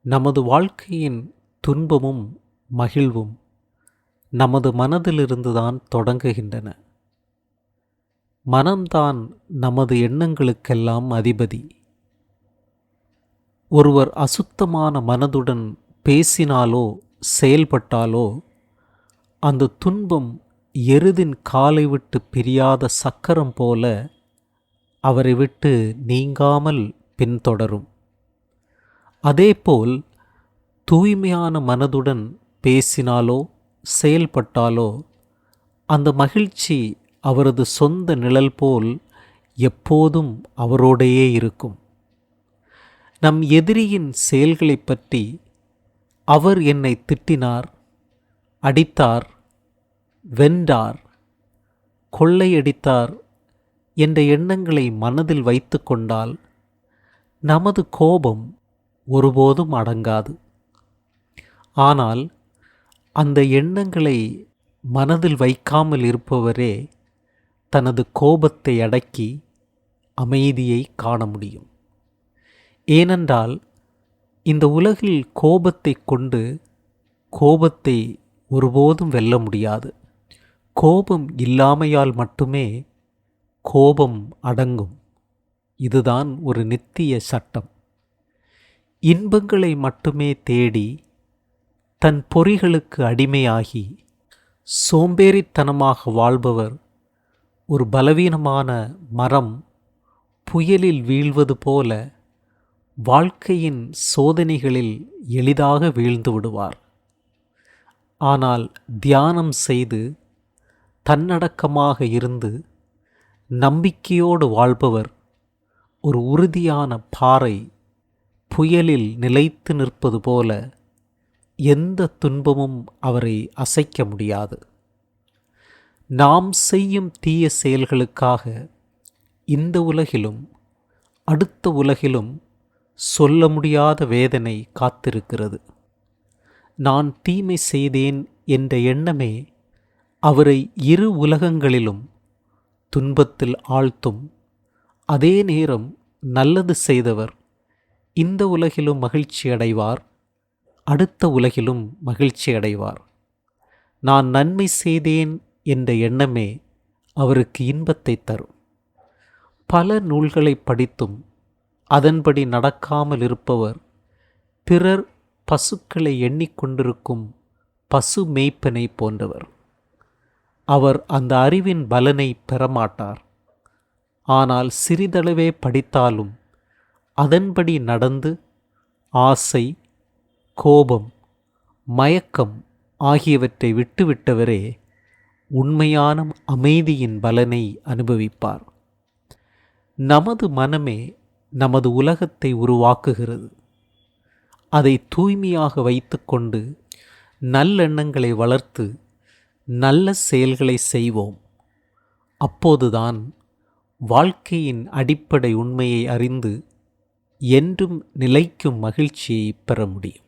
நமது வாழ்க்கையின் துன்பமும் மகிழ்வும் நமது மனதிலிருந்துதான் தொடங்குகின்றன. மனம்தான் நமது எண்ணங்களுக்கெல்லாம் அதிபதி. ஒருவர் அசுத்தமான மனதுடன் பேசினாலோ செயல்பட்டாலோ அந்த துன்பம் எருதின் காலை விட்டு பிரியாத சக்கரம் போல அவரை விட்டு நீங்காமல் பின்தொடரும். அதேபோல் தூய்மையான மனதுடன் பேசினாலோ செயல்பட்டாலோ அந்த மகிழ்ச்சி அவரது சொந்த நிழல் போல் எப்போதும் அவரோடையே இருக்கும். நம் எதிரியின் செயல்களைப் பற்றி அவர் என்னை திட்டினார், அடித்தார், வென்றார், கொள்ளையடித்தார் என்ற எண்ணங்களை மனதில் வைத்து கொண்டால் நமது கோபம் ஒருபோதும் அடங்காது. ஆனால் அந்த எண்ணங்களை மனதில் வைக்காமல் இருப்பவரே தனது கோபத்தை அடக்கி அமைதியை காண முடியும். ஏனென்றால் இந்த உலகில் கோபத்தை கொண்டு கோபத்தை ஒருபோதும் வெல்ல முடியாது. கோபம் இல்லாமையால் மட்டுமே கோபம் அடங்கும். இதுதான் ஒரு நித்திய சட்டம். இன்பங்களை மட்டுமே தேடி தன் பொறிகளுக்கு அடிமையாகி சோம்பேறித்தனமாக வாழ்பவர் ஒரு பலவீனமான மரம் புயலில் வீழ்வது போல வாழ்க்கையின் சோதனைகளில் எளிதாக வீழ்ந்து விடுவார். ஆனால் தியானம் செய்து தன்னடக்கமாக இருந்து நம்பிக்கையோடு வாழ்பவர் ஒரு உறுதியான பாறை புயலில் நிலைத்து நிற்பது போல எந்த துன்பமும் அவரை அசைக்க முடியாது. நாம் செய்யும் தீய செயல்களுக்காக இந்த உலகிலும் அடுத்த உலகிலும் சொல்ல முடியாத வேதனை காத்திருக்கிறது. நான் தீமை செய்தேன் என்ற எண்ணமே அவரை இரு உலகங்களிலும் துன்பத்தில் ஆழ்த்தும். அதே நேரம் நல்லது செய்தவர் இந்த உலகிலும் மகிழ்ச்சி அடைவார், அடுத்த உலகிலும் மகிழ்ச்சி அடைவார். நான் நன்மை செய்தேன் என்ற எண்ணமே அவருக்கு இன்பத்தை தரும். பல நூல்களை படித்தும் அதன்படி நடக்காமல் இருப்பவர் பிறர் பசுக்களை எண்ணிக்கொண்டிருக்கும் பசு மேய்ப்பனை போன்றவர். அவர் அந்த அறிவின் பலனை பெறமாட்டார். ஆனால் சிறிதளவே படித்தாலும் அதன்படி நடந்து ஆசை, கோபம், மயக்கம் ஆகியவற்றை விட்டுவிட்டவரே உண்மையான அமைதியின் பலனை அனுபவிப்பார். நமது மனமே நமது உலகத்தை உருவாக்குகிறது. அதை தூய்மையாக வைத்துக்கொண்டு நல்லெண்ணங்களை வளர்த்து நல்ல செயல்களை செய்வோம். அப்போதுதான் வாழ்க்கையின் அடிப்படை உண்மையை அறிந்து என்றும் நிலைக்கும் மகிழ்ச்சியை பெற முடியும்.